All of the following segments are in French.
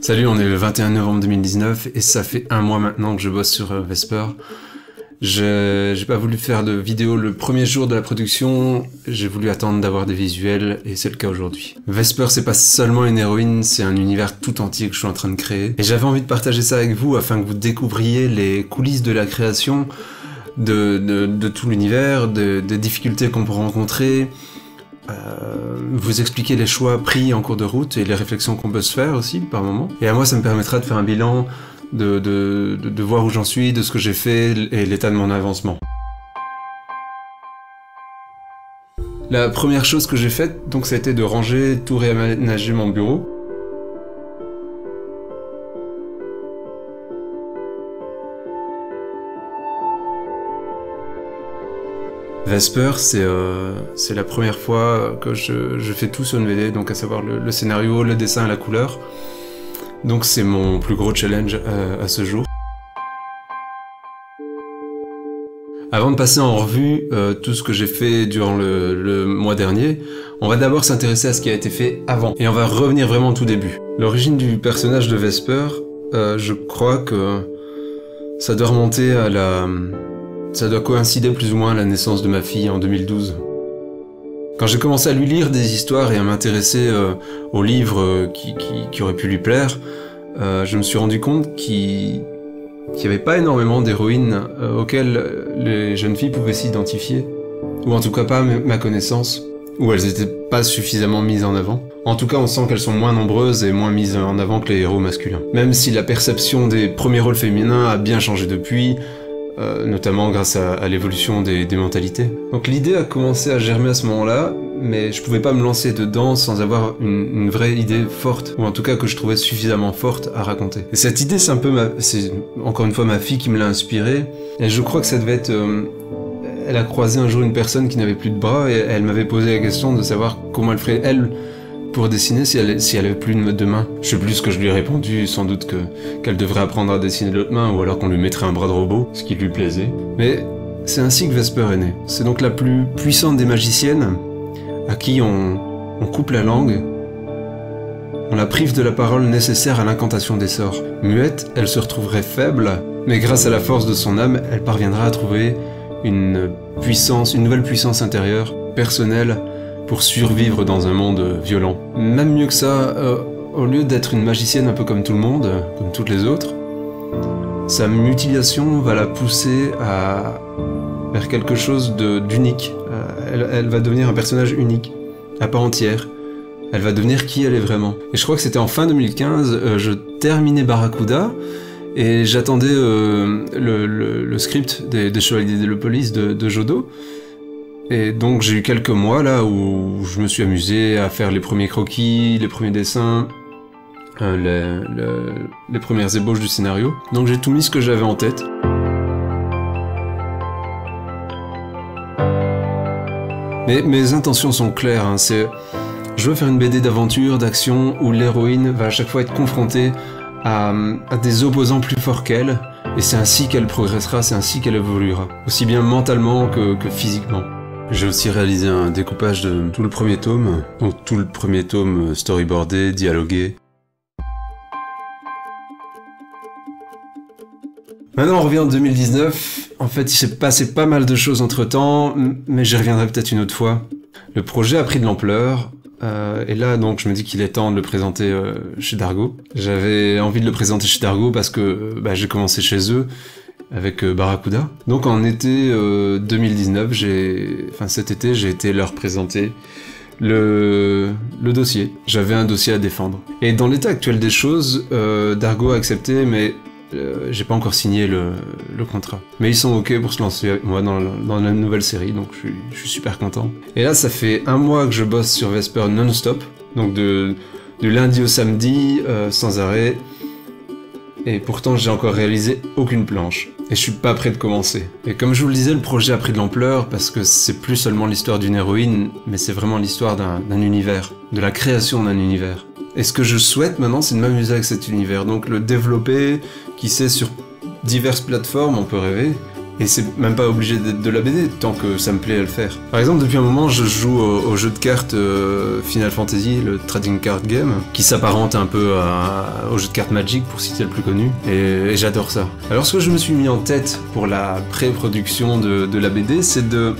Salut, on est le 21 novembre 2019 et ça fait un mois maintenant que je bosse sur Vesper. J'ai pas voulu faire de vidéo le premier jour de la production, j'ai voulu attendre d'avoir des visuels et c'est le cas aujourd'hui. Vesper, c'est pas seulement une héroïne, c'est un univers tout entier que je suis en train de créer. Et j'avais envie de partager ça avec vous afin que vous découvriez les coulisses de la création, de tout l'univers, des difficultés qu'on peut rencontrer, vous expliquer les choix pris en cours de route et les réflexions qu'on peut se faire aussi par moment. Et à moi, ça me permettra de faire un bilan, de voir où j'en suis, de ce que j'ai fait et l'état de mon avancement. La première chose que j'ai faite, donc, ça a été de ranger, tout réaménager mon bureau. Vesper, c'est la première fois que je fais tout sur une BD, donc à savoir le scénario, le dessin et la couleur. Donc c'est mon plus gros challenge à ce jour. Avant de passer en revue tout ce que j'ai fait durant le mois dernier, on va d'abord s'intéresser à ce qui a été fait avant. Et on va revenir vraiment au tout début. L'origine du personnage de Vesper, je crois que ça doit remonter à ça doit coïncider plus ou moins à la naissance de ma fille en 2012. Quand j'ai commencé à lui lire des histoires et à m'intéresser aux livres qui auraient pu lui plaire, je me suis rendu compte qu'il n'y avait pas énormément d'héroïnes auxquelles les jeunes filles pouvaient s'identifier, ou en tout cas pas à ma connaissance, ou elles n'étaient pas suffisamment mises en avant. En tout cas, on sent qu'elles sont moins nombreuses et moins mises en avant que les héros masculins. Même si la perception des premiers rôles féminins a bien changé depuis, notamment grâce à l'évolution des mentalités. Donc l'idée a commencé à germer à ce moment-là, mais je pouvais pas me lancer dedans sans avoir une vraie idée forte, ou en tout cas que je trouvais suffisamment forte à raconter. Et cette idée, c'est encore une fois ma fille qui me l'a inspirée, et je crois que ça devait être... elle a croisé un jour une personne qui n'avait plus de bras, et elle m'avait posé la question de savoir comment elle ferait, elle, pour dessiner si elle avait plus de main. Je sais plus ce que je lui ai répondu, sans doute qu'elle devrait apprendre à dessiner de l'autre main, ou alors qu'on lui mettrait un bras de robot, ce qui lui plaisait. Mais c'est ainsi que Vesper est née. C'est donc la plus puissante des magiciennes, à qui on coupe la langue, on la prive de la parole nécessaire à l'incantation des sorts. Muette, elle se retrouverait faible, mais grâce à la force de son âme, elle parviendra à trouver une nouvelle puissance intérieure, personnelle, pour survivre dans un monde violent. Même mieux que ça, au lieu d'être une magicienne un peu comme tout le monde, comme toutes les autres, sa mutilation va la pousser vers quelque chose d'unique. Elle va devenir un personnage unique, à part entière. Elle va devenir qui elle est vraiment. Et je crois que c'était en fin 2015, je terminais Barracuda, et j'attendais le script des Chevaliers d'Hélopolis de Jodo. Et donc j'ai eu quelques mois là où je me suis amusé à faire les premiers croquis, les premiers dessins, les premières ébauches du scénario. Donc j'ai tout mis ce que j'avais en tête. Mais mes intentions sont claires, hein, je veux faire une BD d'aventure, d'action, où l'héroïne va à chaque fois être confrontée à des opposants plus forts qu'elle, et c'est ainsi qu'elle progressera, c'est ainsi qu'elle évoluera, aussi bien mentalement que physiquement. J'ai aussi réalisé un découpage de tout le premier tome, donc tout le premier tome storyboardé, dialogué. Maintenant on revient en 2019, en fait il s'est passé pas mal de choses entre temps, mais j'y reviendrai peut-être une autre fois. Le projet a pris de l'ampleur, et là donc je me dis qu'il est temps de le présenter chez Dargo. J'avais envie de le présenter chez Dargo parce que j'ai commencé chez eux, avec Barracuda. Donc en été 2019, cet été, j'ai été leur présenter le dossier. J'avais un dossier à défendre. Et dans l'état actuel des choses, Dargo a accepté, mais j'ai pas encore signé le contrat. Mais ils sont ok pour se lancer avec moi dans la nouvelle série, donc je suis super content. Et là, ça fait un mois que je bosse sur Vesper non-stop, donc du lundi au samedi, sans arrêt. Et pourtant, j'ai encore réalisé aucune planche. Et je suis pas prêt de commencer. Et comme je vous le disais, le projet a pris de l'ampleur parce que c'est plus seulement l'histoire d'une héroïne, mais c'est vraiment l'histoire d'un univers, de la création d'un univers. Et ce que je souhaite maintenant, c'est de m'amuser avec cet univers, donc le développer, qui sait, sur diverses plateformes, on peut rêver, Et c'est même pas obligé d'être de la BD, tant que ça me plaît à le faire. Par exemple, depuis un moment, je joue au jeu de cartes Final Fantasy, le Trading Card Game, qui s'apparente un peu au jeu de cartes Magic, pour citer le plus connu, et j'adore ça. Alors ce que je me suis mis en tête pour la pré-production de la BD, c'est de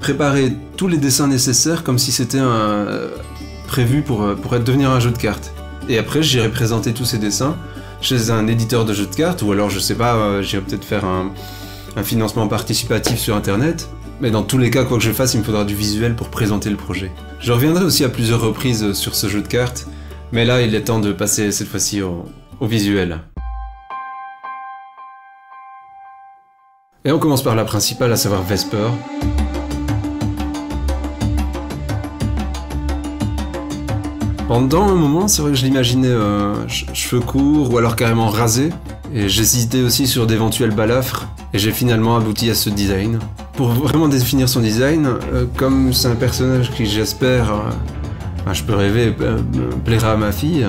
préparer tous les dessins nécessaires comme si c'était prévu pour devenir un jeu de cartes. Et après, j'irai présenter tous ces dessins chez un éditeur de jeux de cartes, ou alors, je sais pas, j'irai peut-être faire un financement participatif sur internet, mais dans tous les cas, quoi que je fasse, il me faudra du visuel pour présenter le projet. Je reviendrai aussi à plusieurs reprises sur ce jeu de cartes, mais là il est temps de passer cette fois-ci au visuel. Et on commence par la principale, à savoir Vesper. Pendant un moment, c'est vrai que je l'imaginais cheveux courts ou alors carrément rasé, et j'hésitais aussi sur d'éventuels balafres, et j'ai finalement abouti à ce design. Pour vraiment définir son design, comme c'est un personnage qui, j'espère, je peux rêver, plaira à ma fille,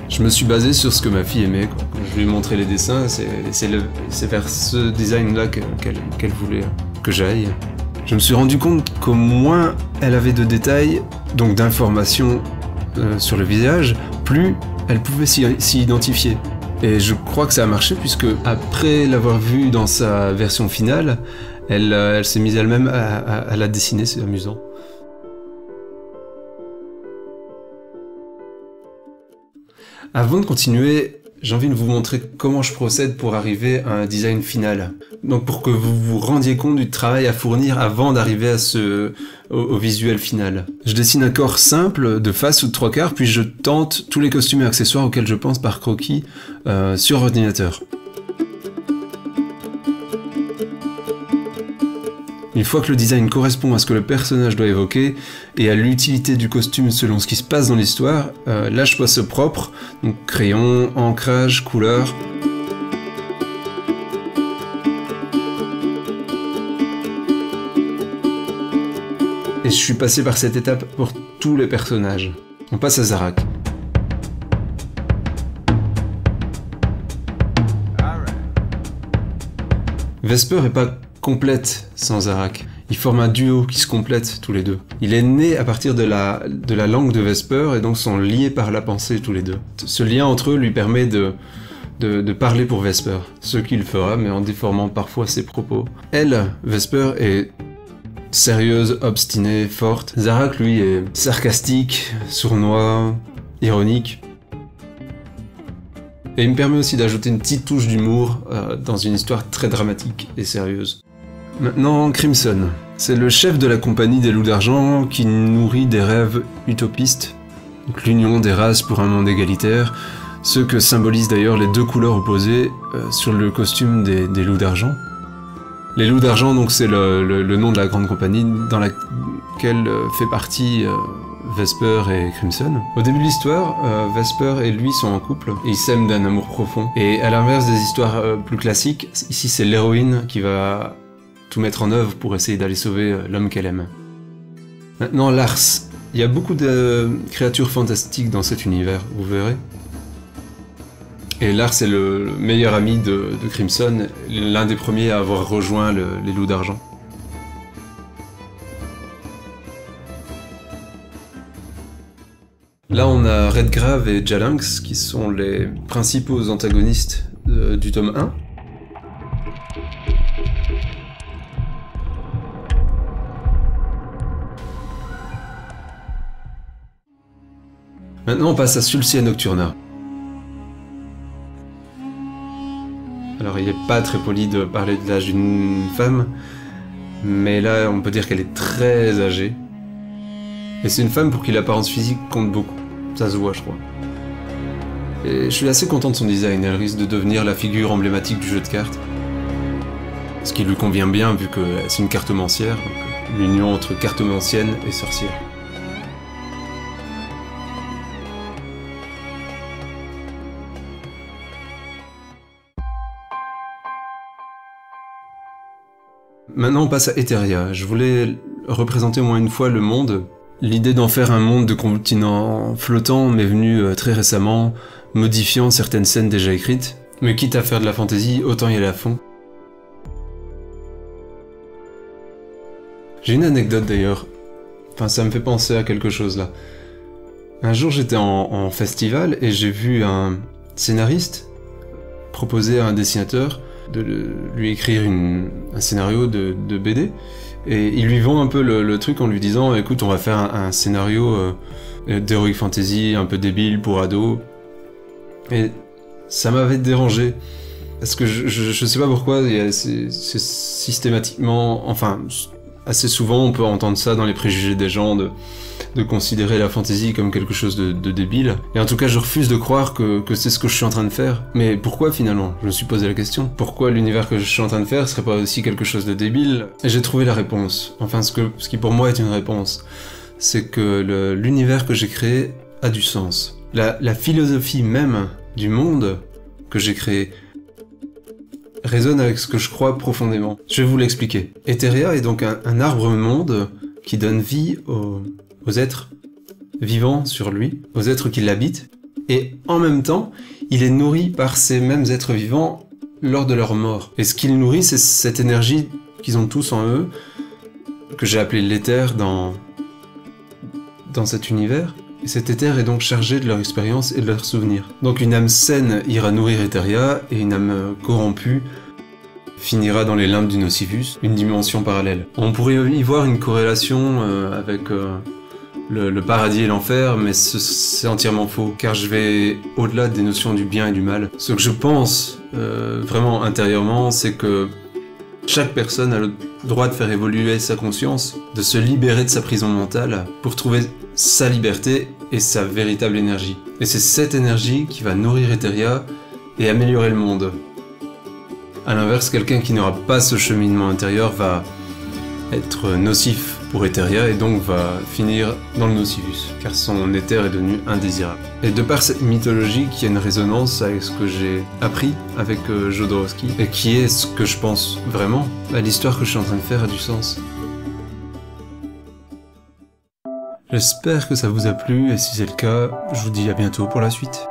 je me suis basé sur ce que ma fille aimait, quoi. Quand je lui ai montré les dessins, c'est vers ce design-là qu'elle voulait que j'aille. Je me suis rendu compte qu'au moins elle avait de détails, donc d'informations sur le visage, plus elle pouvait s'y identifier. Et je crois que ça a marché, puisque après l'avoir vue dans sa version finale, elle s'est mise elle-même à la dessiner, c'est amusant. Avant de continuer, j'ai envie de vous montrer comment je procède pour arriver à un design final. Donc pour que vous vous rendiez compte du travail à fournir avant d'arriver au visuel final. Je dessine un corps simple, de face ou de trois quarts, puis je tente tous les costumes et accessoires auxquels je pense par croquis sur ordinateur. Une fois que le design correspond à ce que le personnage doit évoquer et à l'utilité du costume selon ce qui se passe dans l'histoire, là je passe au propre, donc crayon, ancrage, couleur. Et je suis passé par cette étape pour tous les personnages. On passe à Zarak. Vesper est pas complète sans Zarak. Ils forment un duo qui se complète tous les deux. Il est né à partir de la langue de Vesper et donc sont liés par la pensée tous les deux. Ce lien entre eux lui permet de parler pour Vesper, ce qu'il fera mais en déformant parfois ses propos. Elle, Vesper, est sérieuse, obstinée, forte. Zarak, lui, est sarcastique, sournois, ironique. Et il me permet aussi d'ajouter une petite touche d'humour dans une histoire très dramatique et sérieuse. Maintenant, Crimson. C'est le chef de la compagnie des Loups d'Argent qui nourrit des rêves utopistes, donc l'union des races pour un monde égalitaire, ce que symbolisent d'ailleurs les deux couleurs opposées sur le costume des Loups d'Argent. Les Loups d'Argent, donc c'est le nom de la grande compagnie dans laquelle fait partie Vesper et Crimson. Au début de l'histoire, Vesper et lui sont en couple, et ils s'aiment d'un amour profond. Et à l'inverse des histoires plus classiques, ici c'est l'héroïne qui va tout mettre en œuvre pour essayer d'aller sauver l'homme qu'elle aime. Maintenant, Lars. Il y a beaucoup de créatures fantastiques dans cet univers, vous verrez. Et Lars est le meilleur ami de Crimson, l'un des premiers à avoir rejoint les Loups d'Argent. Là, on a Redgrave et Jalanx, qui sont les principaux antagonistes du tome 1. Maintenant, on passe à Sulcia Nocturna. Alors, il n'est pas très poli de parler de l'âge d'une femme, mais là, on peut dire qu'elle est très âgée. Et c'est une femme pour qui l'apparence physique compte beaucoup. Ça se voit, je crois. Et je suis assez content de son design. Elle risque de devenir la figure emblématique du jeu de cartes. Ce qui lui convient bien, vu que c'est une cartomancière, donc l'union entre cartomancienne et sorcière. Maintenant on passe à Etheria. Je voulais représenter au moins une fois le monde. L'idée d'en faire un monde de continent flottant m'est venue très récemment, modifiant certaines scènes déjà écrites. Mais quitte à faire de la fantasy, autant y aller à fond. J'ai une anecdote d'ailleurs, enfin ça me fait penser à quelque chose là. Un jour j'étais en festival et j'ai vu un scénariste proposer à un dessinateur de lui écrire un scénario de BD, et il lui vend un peu le truc en lui disant écoute, on va faire un scénario d'heroic fantasy un peu débile pour ados. Et ça m'avait dérangé parce que je sais pas pourquoi, c'est systématiquement, enfin assez souvent on peut entendre ça dans les préjugés des gens de considérer la fantasy comme quelque chose de débile. Et en tout cas, je refuse de croire que c'est ce que je suis en train de faire. Mais pourquoi finalement? Je me suis posé la question. Pourquoi l'univers que je suis en train de faire serait pas aussi quelque chose de débile? Et j'ai trouvé la réponse. Enfin, ce qui pour moi est une réponse. C'est que l'univers que j'ai créé a du sens. La philosophie même du monde que j'ai créé résonne avec ce que je crois profondément. Je vais vous l'expliquer. Etheria est donc un arbre-monde qui donne vie aux êtres vivants sur lui, aux êtres qui l'habitent, et en même temps, il est nourri par ces mêmes êtres vivants lors de leur mort. Et ce qu'il nourrit, c'est cette énergie qu'ils ont tous en eux, que j'ai appelée l'éther dans cet univers. Et cet éther est donc chargé de leur expérience et de leurs souvenirs. Donc une âme saine ira nourrir Etheria, et une âme corrompue finira dans les limbes du Nocivus, une dimension parallèle. On pourrait y voir une corrélation avec le paradis et l'enfer, mais c'est entièrement faux, car je vais au-delà des notions du bien et du mal. Ce que je pense vraiment intérieurement, c'est que chaque personne a le droit de faire évoluer sa conscience, de se libérer de sa prison mentale pour trouver sa liberté et sa véritable énergie. Et c'est cette énergie qui va nourrir Etheria et améliorer le monde. A l'inverse, quelqu'un qui n'aura pas ce cheminement intérieur va être nocif pour Etheria et donc va finir dans le Nocivus, car son éther est devenu indésirable. Et de par cette mythologie qui a une résonance avec ce que j'ai appris avec Jodorowsky, et qui est ce que je pense vraiment, l'histoire que je suis en train de faire a du sens. J'espère que ça vous a plu, et si c'est le cas, je vous dis à bientôt pour la suite.